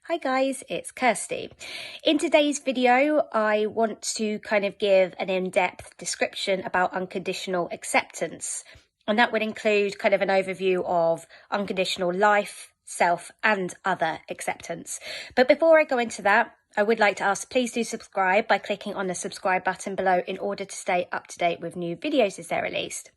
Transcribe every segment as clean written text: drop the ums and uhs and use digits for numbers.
Hi guys, it's Kirsty. In today's video, I want to kind of give an in-depth description about unconditional acceptance. And that would include kind of an overview of unconditional life, self, and other acceptance. But before I go into that, I would like to ask, please do subscribe by clicking on the subscribe button below in order to stay up to date with new videos as they're released.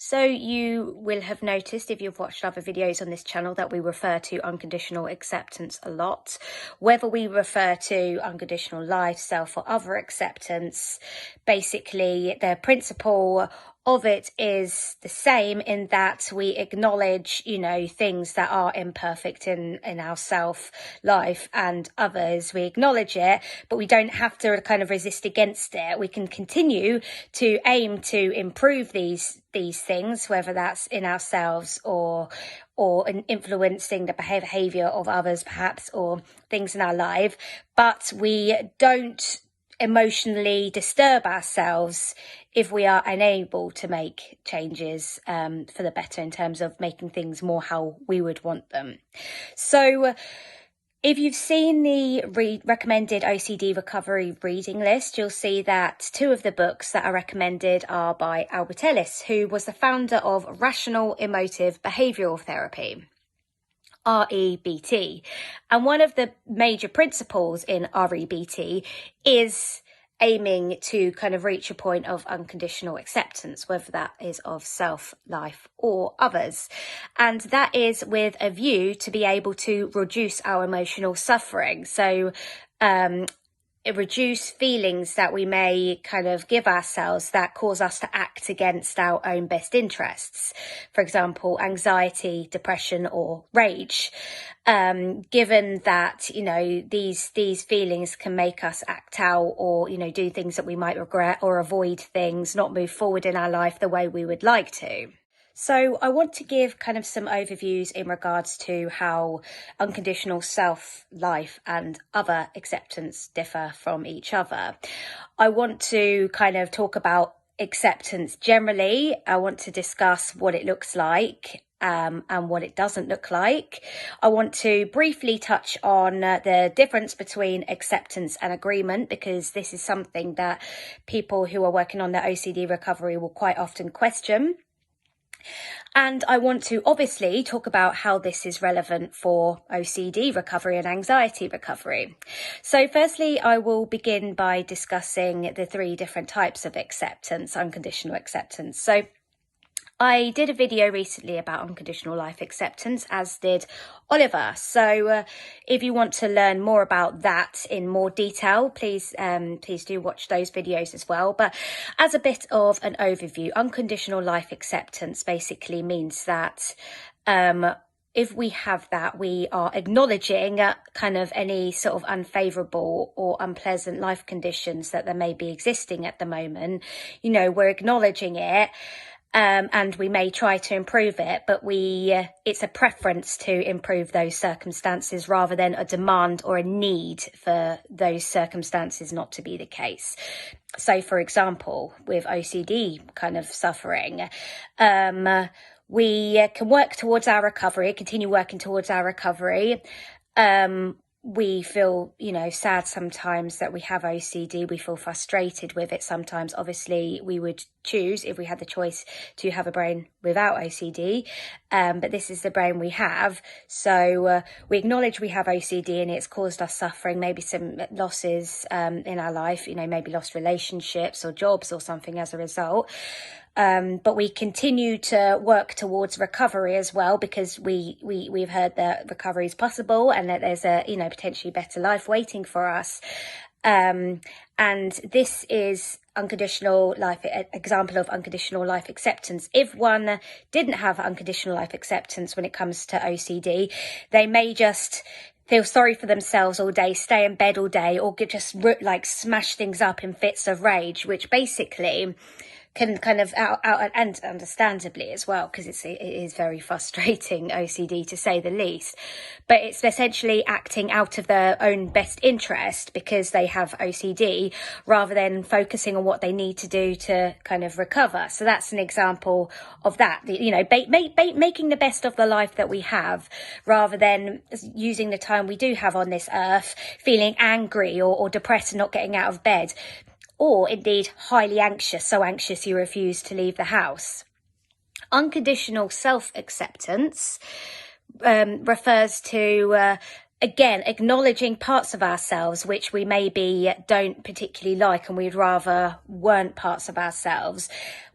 So you will have noticed if you've watched other videos on this channel that we refer to unconditional acceptance a lot. Whether we refer to unconditional life, self or other acceptance, basically the principle of it is the same in that we acknowledge, things that are imperfect in our self life and others. We acknowledge it, but we don't have to kind of resist against it. We can continue to aim to improve these things, whether that's in ourselves or in influencing the behavior of others, perhaps, or things in our life. But we don't emotionally disturb ourselves if we are unable to make changes for the better in terms of making things more how we would want them. So if you've seen the recommended OCD recovery reading list, you'll see that two of the books that are recommended are by Albert Ellis, who was the founder of Rational Emotive Behavioural Therapy, REBT. And one of the major principles in REBT is aiming to kind of reach a point of unconditional acceptance, whether that is of self, life or others. And that is with a view to be able to reduce our emotional suffering. So reduce feelings that we may kind of give ourselves that cause us to act against our own best interests. For example, anxiety, depression or rage. Given that, these feelings can make us act out or, do things that we might regret or avoid things, not move forward in our life the way we would like to. So I want to give kind of some overviews in regards to how unconditional self, life and other acceptance differ from each other. I want to kind of talk about acceptance generally. I want to discuss what it looks like and what it doesn't look like. I want to briefly touch on the difference between acceptance and agreement, because this is something that people who are working on their OCD recovery will quite often question. And I want to obviously talk about how this is relevant for OCD recovery and anxiety recovery. So firstly, I will begin by discussing the three different types of acceptance, unconditional acceptance. So I did a video recently about unconditional life acceptance, as did Oliver. So if you want to learn more about that in more detail, please do watch those videos as well. But as a bit of an overview, unconditional life acceptance basically means that if we have that, we are acknowledging kind of any sort of unfavourable or unpleasant life conditions that there may be existing at the moment. We're acknowledging it. And we may try to improve it, but it's a preference to improve those circumstances rather than a demand or a need for those circumstances not to be the case. So, for example, with OCD kind of suffering, we can work towards our recovery, continue working towards our recovery. We feel, sad sometimes that we have OCD. We feel frustrated with it sometimes. Obviously, we would choose, if we had the choice, to have a brain without OCD. But this is the brain we have. So we acknowledge we have OCD and it's caused us suffering, maybe some losses in our life, maybe lost relationships or jobs or something as a result. But we continue to work towards recovery as well, because we've heard that recovery is possible and that there's a, potentially better life waiting for us. And this is unconditional life, example of unconditional life acceptance. If one didn't have unconditional life acceptance when it comes to OCD, they may just feel sorry for themselves all day, stay in bed all day, or just smash things up in fits of rage, which basically can kind of and understandably as well, because it is very frustrating, OCD to say the least, but it's essentially acting out of their own best interest because they have OCD, rather than focusing on what they need to do to kind of recover. So that's an example of that, making the best of the life that we have, rather than using the time we do have on this earth feeling angry or depressed and not getting out of bed, or indeed highly anxious, so anxious you refuse to leave the house. Unconditional self-acceptance refers to, again, acknowledging parts of ourselves which we maybe don't particularly like and we'd rather weren't parts of ourselves,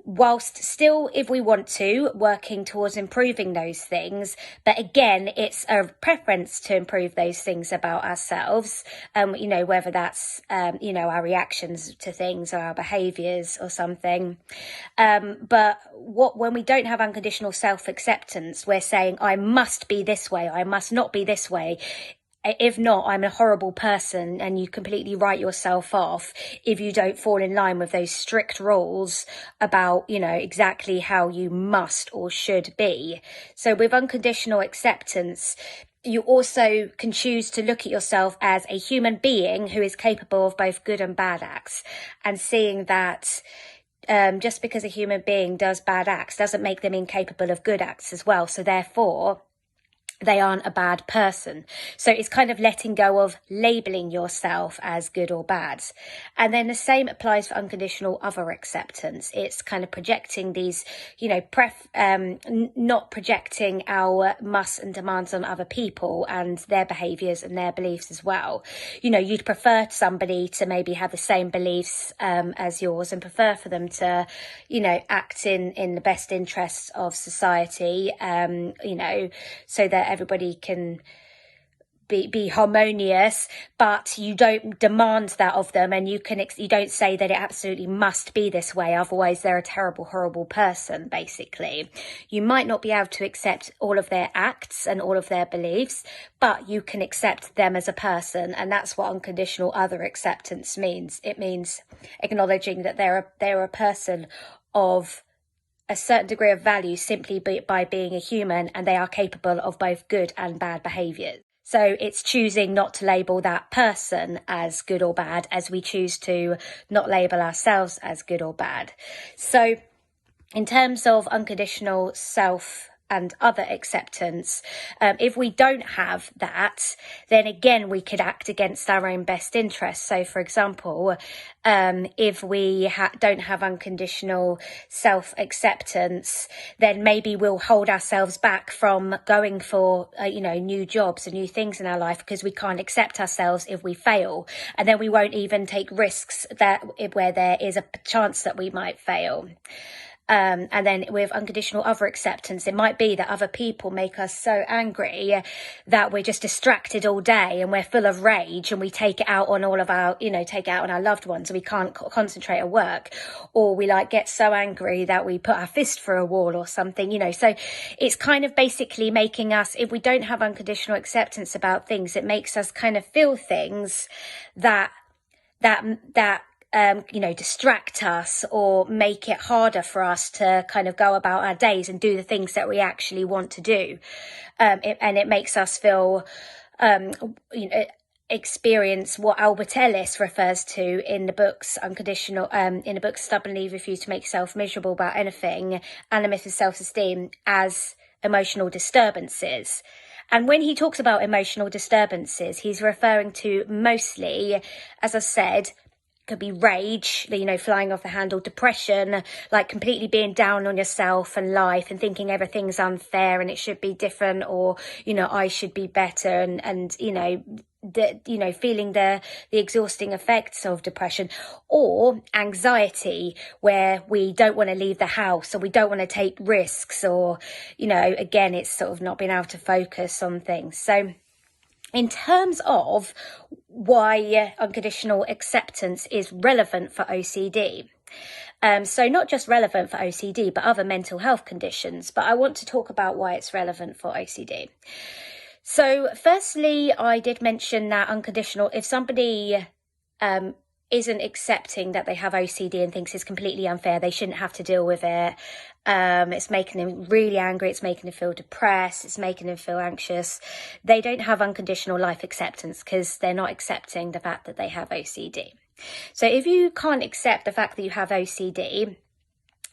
whilst still, if we want to, working towards improving those things. But again, it's a preference to improve those things about ourselves, whether that's, our reactions to things or our behaviours or something. But when we don't have unconditional self-acceptance, we're saying, I must be this way, I must not be this way. If not, I'm a horrible person, and you completely write yourself off if you don't fall in line with those strict rules about, exactly how you must or should be. So with unconditional acceptance, you also can choose to look at yourself as a human being who is capable of both good and bad acts, and seeing that just because a human being does bad acts doesn't make them incapable of good acts as well. So therefore, they aren't a bad person. So it's kind of letting go of labeling yourself as good or bad. And then the same applies for unconditional other acceptance. It's kind of projecting these, not projecting our musts and demands on other people and their behaviours and their beliefs as well. You'd prefer somebody to maybe have the same beliefs as yours, and prefer for them to, act in the best interests of society, so that everybody can be harmonious, but you don't demand that of them, and you don't say that it absolutely must be this way, otherwise they're a terrible, horrible person. Basically, you might not be able to accept all of their acts and all of their beliefs, but you can accept them as a person, and that's what unconditional other acceptance means. It means acknowledging that they're a person of a certain degree of value simply by being a human, and they are capable of both good and bad behaviours. So it's choosing not to label that person as good or bad, as we choose to not label ourselves as good or bad. So in terms of unconditional self and other acceptance, if we don't have that, then again we could act against our own best interests. So for example, if we don't have unconditional self-acceptance, then maybe we'll hold ourselves back from going for new jobs and new things in our life, because we can't accept ourselves if we fail, and then we won't even take risks where there is a chance that we might fail. And then with unconditional other acceptance, it might be that other people make us so angry that we're just distracted all day and we're full of rage, and we take it out on all of our, take it out on our loved ones, and we can't concentrate at work, or we get so angry that we put our fist through a wall or something, So it's kind of basically making us, if we don't have unconditional acceptance about things, it makes us kind of feel things that distract us or make it harder for us to kind of go about our days and do the things that we actually want to do. And it makes us feel, experience what Albert Ellis refers to in the books in the book Stubbornly Refuse to Make Yourself Miserable About Anything and The Myth of Self-Esteem, as emotional disturbances. And when he talks about emotional disturbances, he's referring to mostly, as I said, could be rage, flying off the handle, depression, completely being down on yourself and life and thinking everything's unfair and it should be different, or, I should be better, and feeling the exhausting effects of depression, or anxiety, where we don't want to leave the house or we don't want to take risks, or, again, it's sort of not being able to focus on things. So in terms of why unconditional acceptance is relevant for OCD, so not just relevant for OCD, but other mental health conditions, but I want to talk about why it's relevant for OCD. So firstly, I did mention that if somebody isn't accepting that they have OCD and thinks it's completely unfair, they shouldn't have to deal with it, it's making them really angry, it's making them feel depressed, it's making them feel anxious, they don't have unconditional life acceptance because they're not accepting the fact that they have OCD. So if you can't accept the fact that you have OCD,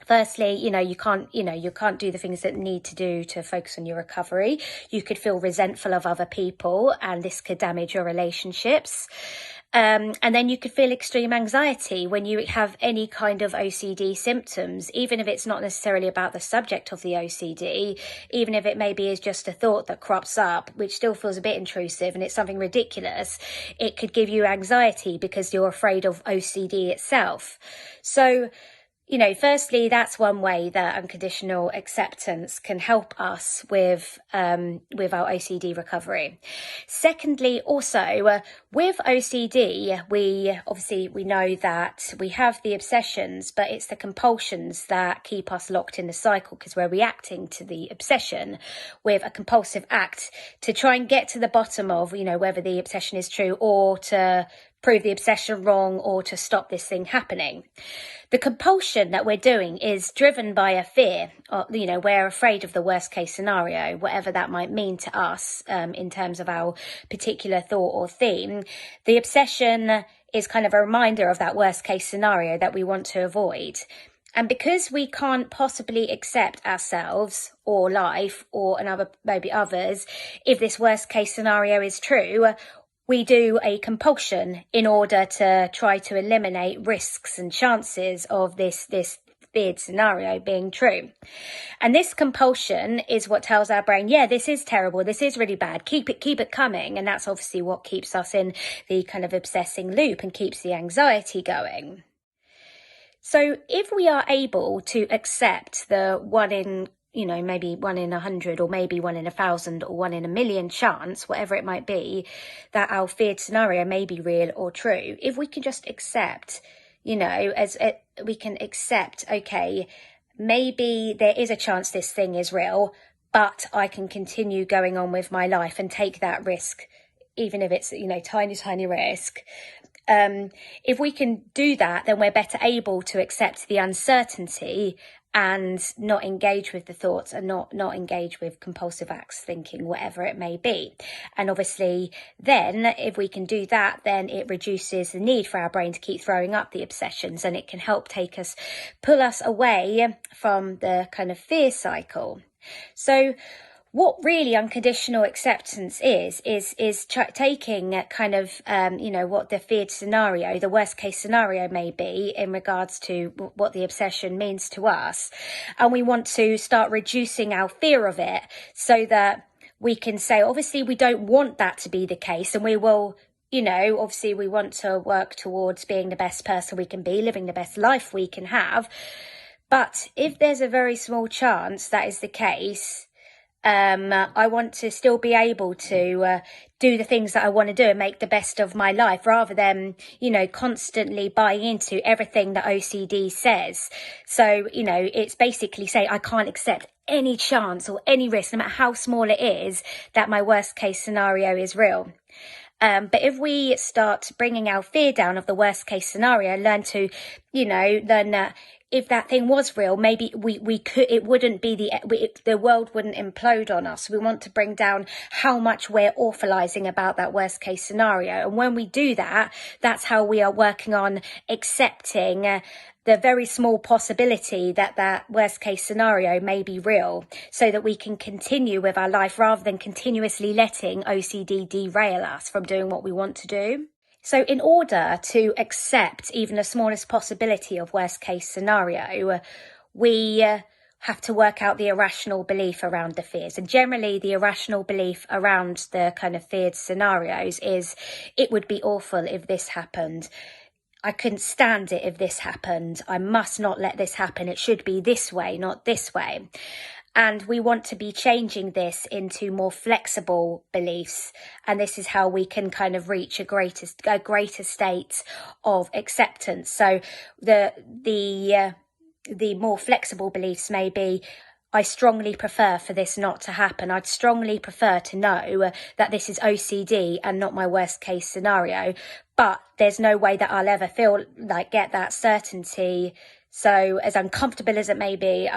firstly, you can't do the things that need to do to focus on your recovery. You could feel resentful of other people, and this could damage your relationships. And then you could feel extreme anxiety when you have any kind of OCD symptoms, even if it's not necessarily about the subject of the OCD, even if it maybe is just a thought that crops up, which still feels a bit intrusive and it's something ridiculous. It could give you anxiety because you're afraid of OCD itself. So, firstly, that's one way that unconditional acceptance can help us with our OCD recovery. Secondly, also, with OCD, we know that we have the obsessions, but it's the compulsions that keep us locked in the cycle because we're reacting to the obsession with a compulsive act to try and get to the bottom of, whether the obsession is true or to prove the obsession wrong or to stop this thing happening. The compulsion that we're doing is driven by a fear. We're afraid of the worst case scenario, whatever that might mean to us in terms of our particular thought or theme. The obsession is kind of a reminder of that worst case scenario that we want to avoid. And because we can't possibly accept ourselves or life or maybe others, if this worst case scenario is true, we do a compulsion in order to try to eliminate risks and chances of this feared scenario being true. And this compulsion is what tells our brain, yeah, this is terrible, this is really bad, keep it coming. And that's obviously what keeps us in the kind of obsessing loop and keeps the anxiety going. So if we are able to accept the maybe 1 in 100 or maybe 1 in 1,000 or 1 in 1,000,000 chance, whatever it might be, that our feared scenario may be real or true. If we can just accept, we can accept, okay, maybe there is a chance this thing is real, but I can continue going on with my life and take that risk, even if it's, tiny risk. If we can do that, then we're better able to accept the uncertainty and not engage with the thoughts and not engage with compulsive acts, thinking, whatever it may be. And obviously then if we can do that, then it reduces the need for our brain to keep throwing up the obsessions, and it can help pull us away from the kind of fear cycle. So what really unconditional acceptance is taking kind of, what the feared scenario, the worst case scenario may be in regards to what the obsession means to us. And we want to start reducing our fear of it so that we can say, obviously, we don't want that to be the case. And we will, obviously we want to work towards being the best person we can be, living the best life we can have. But if there's a very small chance that is the case, I want to still be able to do the things that I want to do and make the best of my life, rather than, constantly buying into everything that OCD says. So, it's basically saying I can't accept any chance or any risk, no matter how small it is, that my worst case scenario is real. But if we start bringing our fear down of the worst case scenario, learn that if that thing was real, maybe it wouldn't be the world wouldn't implode on us. We want to bring down how much we're awfulizing about that worst case scenario. And when we do that, that's how we are working on accepting the very small possibility that worst case scenario may be real, so that we can continue with our life rather than continuously letting OCD derail us from doing what we want to do. So in order to accept even the smallest possibility of worst case scenario, we have to work out the irrational belief around the fears. And generally the irrational belief around the kind of feared scenarios is, it would be awful if this happened. I couldn't stand it if this happened. I must not let this happen. It should be this way, not this way. And we want to be changing this into more flexible beliefs. And this is how we can kind of reach a greater state of acceptance. So the more flexible beliefs may be, I strongly prefer for this not to happen. I'd strongly prefer to know that this is OCD and not my worst case scenario, but there's no way that I'll ever feel like get that certainty. So as uncomfortable as it may be,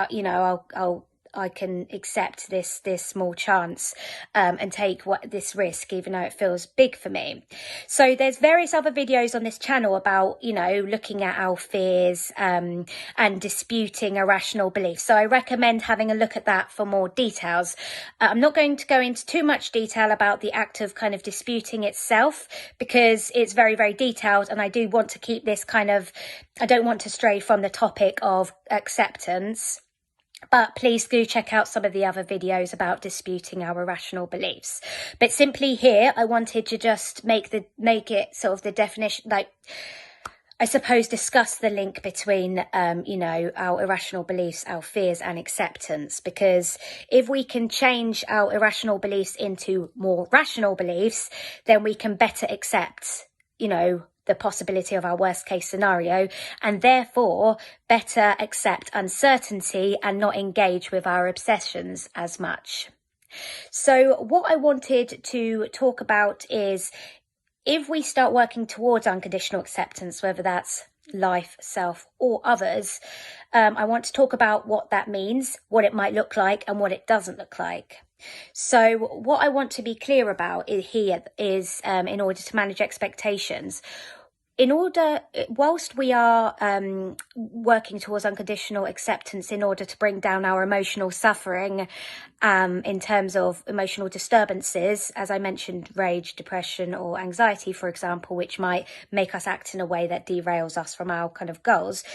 I can accept this small chance and take this risk, even though it feels big for me. So there's various other videos on this channel about, looking at our fears and disputing irrational beliefs. So I recommend having a look at that for more details. I'm not going to go into too much detail about the act of kind of disputing itself, because it's very, very detailed, and I do want to keep this I don't want to stray from the topic of acceptance. But please do check out some of the other videos about disputing our irrational beliefs. But simply here, I wanted to just make it sort of the definition, I suppose, discuss the link between, our irrational beliefs, our fears, and acceptance. Because if we can change our irrational beliefs into more rational beliefs, then we can better accept, the possibility of our worst case scenario, and therefore better accept uncertainty and not engage with our obsessions as much. So what I wanted to talk about is, if we start working towards unconditional acceptance, whether that's life, self, or others, I want to talk about what that means, what it might look like, and what it doesn't look like. So what I want to be clear about is in order to manage expectations, whilst we are working towards unconditional acceptance in order to bring down our emotional suffering, in terms of emotional disturbances, as I mentioned, rage, depression, or anxiety, for example, which might make us act in a way that derails us from our kind of goals.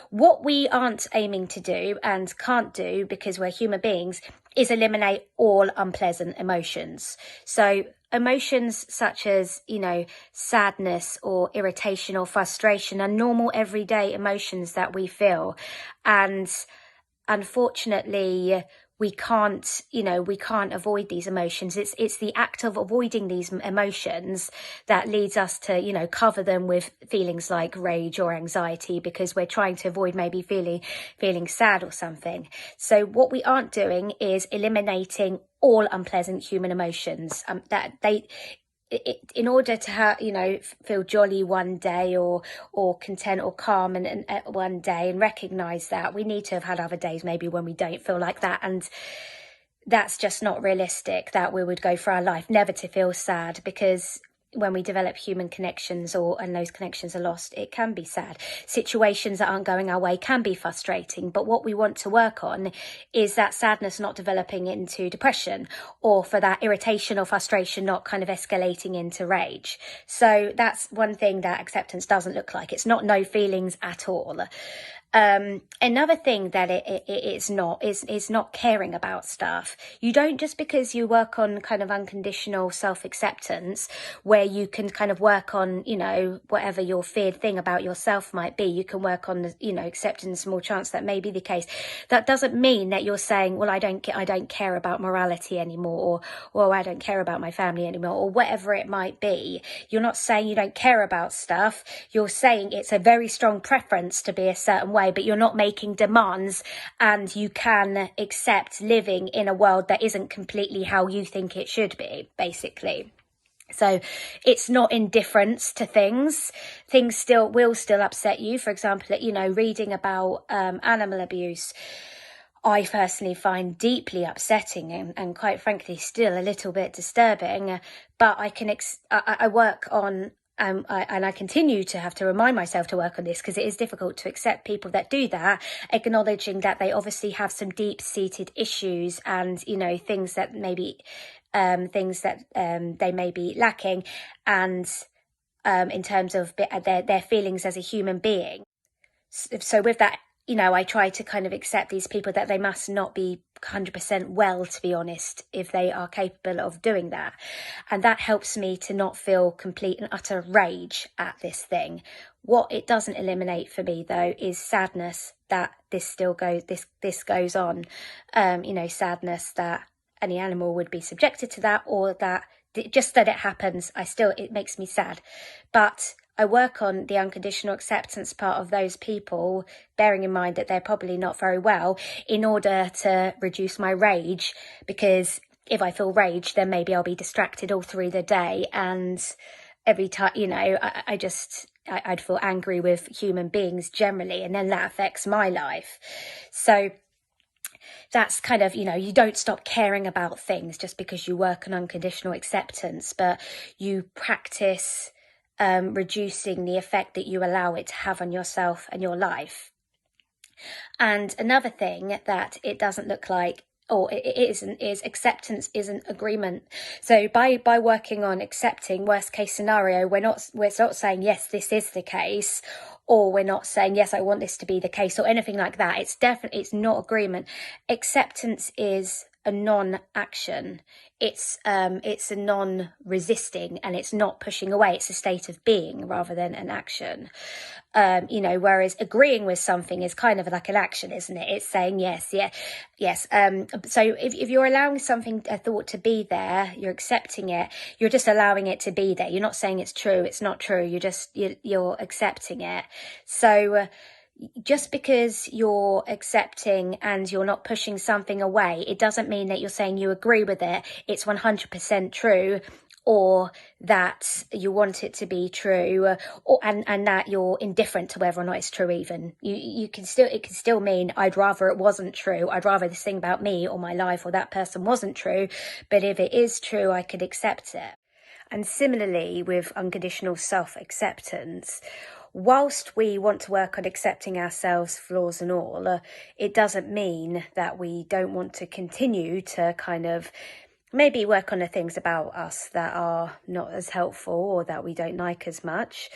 What we aren't aiming to do and can't do, because we're human beings, is eliminate all unpleasant emotions. So emotions such as, sadness or irritation or frustration are normal everyday emotions that we feel. And unfortunately, we can't avoid these emotions. It's the act of avoiding these emotions that leads us to, cover them with feelings like rage or anxiety, because we're trying to avoid maybe feeling sad or something. So what we aren't doing is eliminating all unpleasant human emotions. In order to feel jolly one day or content or calm and one day, and recognize that we need to have had other days maybe when we don't feel like that, and that's just not realistic that we would go for our life never to feel sad, because when we develop human connections and those connections are lost, it can be sad. Situations that aren't going our way can be frustrating, but what we want to work on is that sadness not developing into depression, or for that irritation or frustration not kind of escalating into rage. So that's one thing that acceptance doesn't look like. It's not no feelings at all. Another thing that it's not is not caring about stuff. You don't, just because you work on kind of unconditional self-acceptance, where you can kind of work on, whatever your feared thing about yourself might be, you can work on the, accepting the small chance that may be the case. That doesn't mean that you're saying, well, I don't care about morality anymore, or I don't care about my family anymore, or whatever it might be. You're not saying you don't care about stuff. You're saying it's a very strong preference to be a certain way, but you're not making demands, and you can accept living in a world that isn't completely how you think it should be, basically. So it's not indifference to things. Things will still upset you. For example, reading about animal abuse, I personally find deeply upsetting and quite frankly still a little bit disturbing. But I work on and I continue to have to remind myself to work on this, because it is difficult to accept people that do that, acknowledging that they obviously have some deep-seated issues and, things that maybe they may be lacking, and in terms of their feelings as a human being. So with that, I try to kind of accept these people that they must not be 100% well, to be honest, if they are capable of doing that. And that helps me to not feel complete and utter rage at this thing. What it doesn't eliminate for me, though, is sadness that this goes on. Sadness that any animal would be subjected to that, or that just that it happens. It makes me sad. But I work on the unconditional acceptance part of those people, bearing in mind that they're probably not very well, in order to reduce my rage, because if I feel rage, then maybe I'll be distracted all through the day, and every time, I'd feel angry with human beings generally, and then that affects my life. So that's kind of, you don't stop caring about things just because you work on unconditional acceptance, but you practice reducing the effect that you allow it to have on yourself and your life. And another thing that it doesn't look like, or it isn't, is acceptance isn't agreement. So by working on accepting worst case scenario, we're not saying, yes, this is the case, or we're not saying, yes, I want this to be the case, or anything like that. It's not agreement. Acceptance is a non-action. It's a non-resisting, and it's not pushing away. It's a state of being rather than an action. Whereas agreeing with something is kind of like an action, isn't it? It's saying yes. So if you're allowing a thought to be there, you're accepting it, you're just allowing it to be there. You're not saying it's true, it's not true. You're accepting it. So just because you're accepting and you're not pushing something away, it doesn't mean that you're saying you agree with it, it's 100% true, or that you want it to be true, and that you're indifferent to whether or not it's true. Even it can still mean I'd rather it wasn't true. I'd rather this thing about me or my life or that person wasn't true, but if it is true, I could accept it. And similarly with unconditional self-acceptance, whilst we want to work on accepting ourselves, flaws and all, it doesn't mean that we don't want to continue to kind of maybe work on the things about us that are not as helpful or that we don't like as much.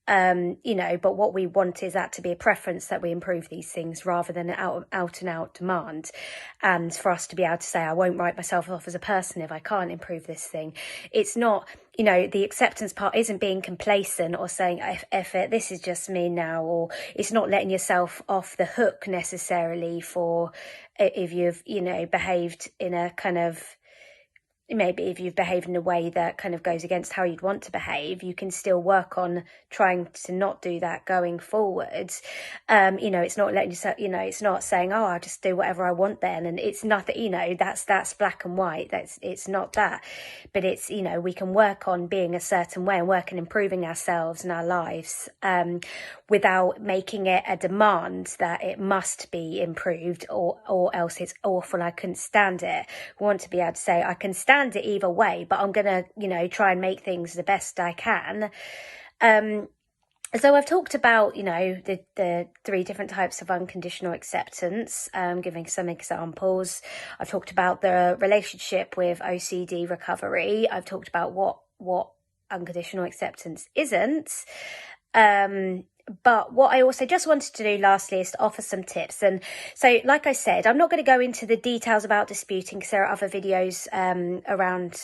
But what we want is that to be a preference, that we improve these things rather than an out and out demand. And for us to be able to say, I won't write myself off as a person if I can't improve this thing. It's not, the acceptance part isn't being complacent or saying, F it, this is just me now, or it's not letting yourself off the hook necessarily for if you've, behaved in a kind of, maybe if you've behaved in a way that kind of goes against how you'd want to behave, you can still work on trying to not do that going forwards. It's not letting yourself, it's not saying, oh, I'll just do whatever I want then. And it's nothing, that's black and white. It's not that. But it's, we can work on being a certain way and work on improving ourselves and our lives, without making it a demand that it must be improved or else it's awful, I couldn't stand it. We want to be able to say, I can stand it either way, but I'm gonna try and make things the best I can. So I've talked about the three different types of unconditional acceptance, giving some examples. I've talked about the relationship with OCD recovery. I've talked about what unconditional acceptance isn't. But what I also just wanted to do lastly is to offer some tips. And so, like I said, I'm not going to go into the details about disputing because there are other videos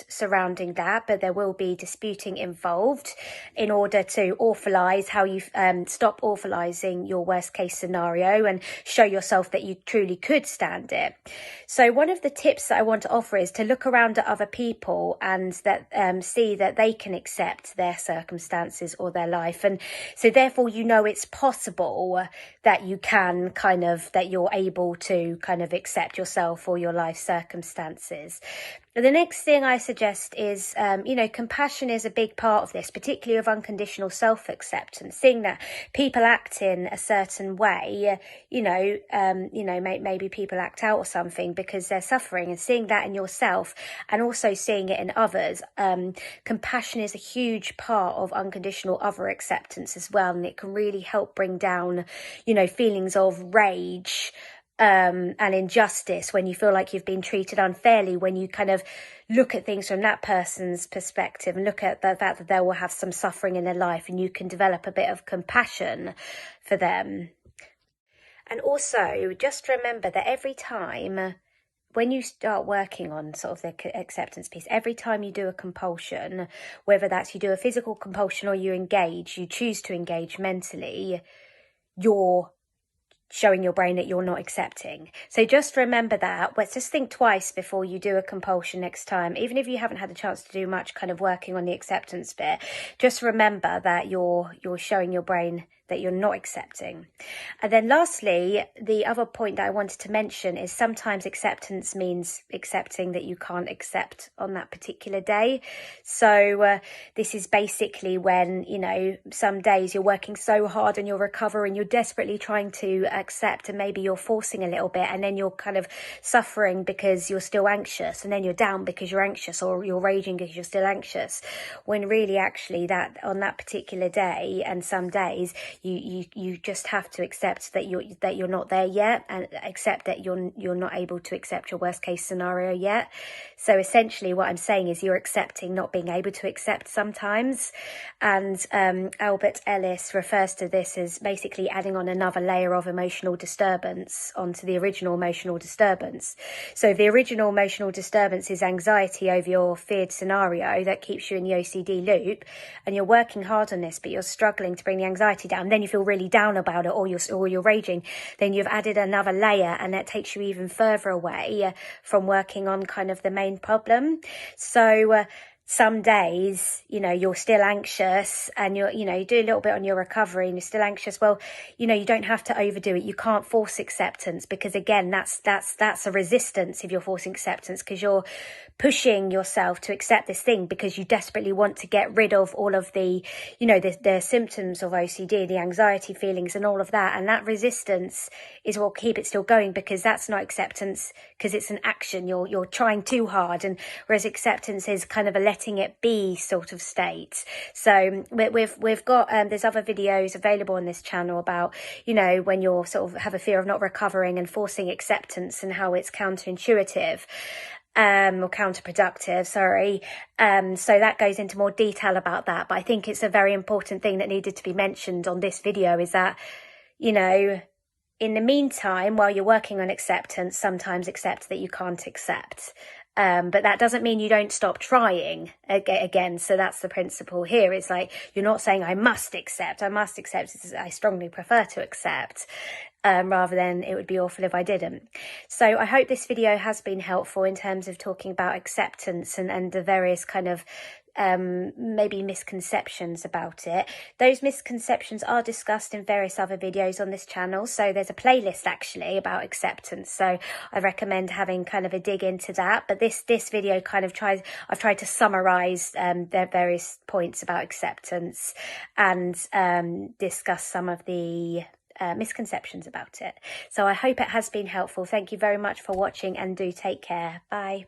surrounding that, but there will be disputing involved in order to authorize how you stop authorizing your worst case scenario and show yourself that you truly could stand it. So one of the tips that I want to offer is to look around at other people and that see that they can accept their circumstances or their life. And so therefore, it's possible that you can that you're able to kind of accept yourself or your life circumstances. The next thing I suggest is, compassion is a big part of this, particularly of unconditional self-acceptance, seeing that people act in a certain way, maybe people act out or something because they're suffering, and seeing that in yourself and also seeing it in others. Compassion is a huge part of unconditional other acceptance as well, and it can really help bring down, feelings of rage, and injustice when you feel like you've been treated unfairly, when you kind of look at things from that person's perspective and look at the fact that they will have some suffering in their life, and you can develop a bit of compassion for them. And also just remember that every time when you start working on sort of the acceptance piece, every time you do a compulsion, whether that's you do a physical compulsion or you choose to engage mentally, you're showing your brain that you're not accepting. So just remember that. Let's just think twice before you do a compulsion next time. Even if you haven't had a chance to do much kind of working on the acceptance bit, just remember that you're showing your brain that you're not accepting. And then lastly, the other point that I wanted to mention is sometimes acceptance means accepting that you can't accept on that particular day. So this is basically when, you know, some days you're working so hard on your recovery and you're desperately trying to accept, and maybe you're forcing a little bit, and then you're kind of suffering because you're still anxious, and then you're down because you're anxious, or you're raging because you're still anxious, when really actually that on that particular day and some days you just have to accept that you're not there yet, and accept that you're not able to accept your worst case scenario yet. So essentially what I'm saying is you're accepting not being able to accept sometimes. And Albert Ellis refers to this as basically adding on another layer of emotional disturbance onto the original emotional disturbance. So if the original emotional disturbance is anxiety over your feared scenario that keeps you in the OCD loop, and you're working hard on this but you're struggling to bring the anxiety down, then you feel really down about it, or you're raging, then you've added another layer, and that takes you even further away from working on kind of the main problem. So some days, you know, you're still anxious, and you do a little bit on your recovery and you're still anxious. Well, you know, you don't have to overdo it. You can't force acceptance, because again, that's a resistance if you're forcing acceptance, because you're pushing yourself to accept this thing because you desperately want to get rid of all of the, you know, the symptoms of OCD, the anxiety feelings and all of that. And that resistance is what will keep it still going, because that's not acceptance, because it's an action. You're trying too hard. And whereas acceptance is kind of a letting it be sort of state. So we've got there's other videos available on this channel about, you know, when you're sort of have a fear of not recovering and forcing acceptance, and how it's counterintuitive. Or counterproductive, sorry. So that goes into more detail about that. But I think it's a very important thing that needed to be mentioned on this video, is that, you know, in the meantime, while you're working on acceptance, sometimes accept that you can't accept. But that doesn't mean you don't stop trying again. So that's the principle here. It's like, you're not saying I must accept. I strongly prefer to accept, rather than it would be awful if I didn't. So I hope this video has been helpful in terms of talking about acceptance and the various kind of maybe misconceptions about it. Those misconceptions are discussed in various other videos on this channel, so there's a playlist actually about acceptance, so I recommend having kind of a dig into that. But this video kind of I've tried to summarize the various points about acceptance and discuss some of the misconceptions about it. So I hope it has been helpful. Thank you very much for watching, and do take care. Bye.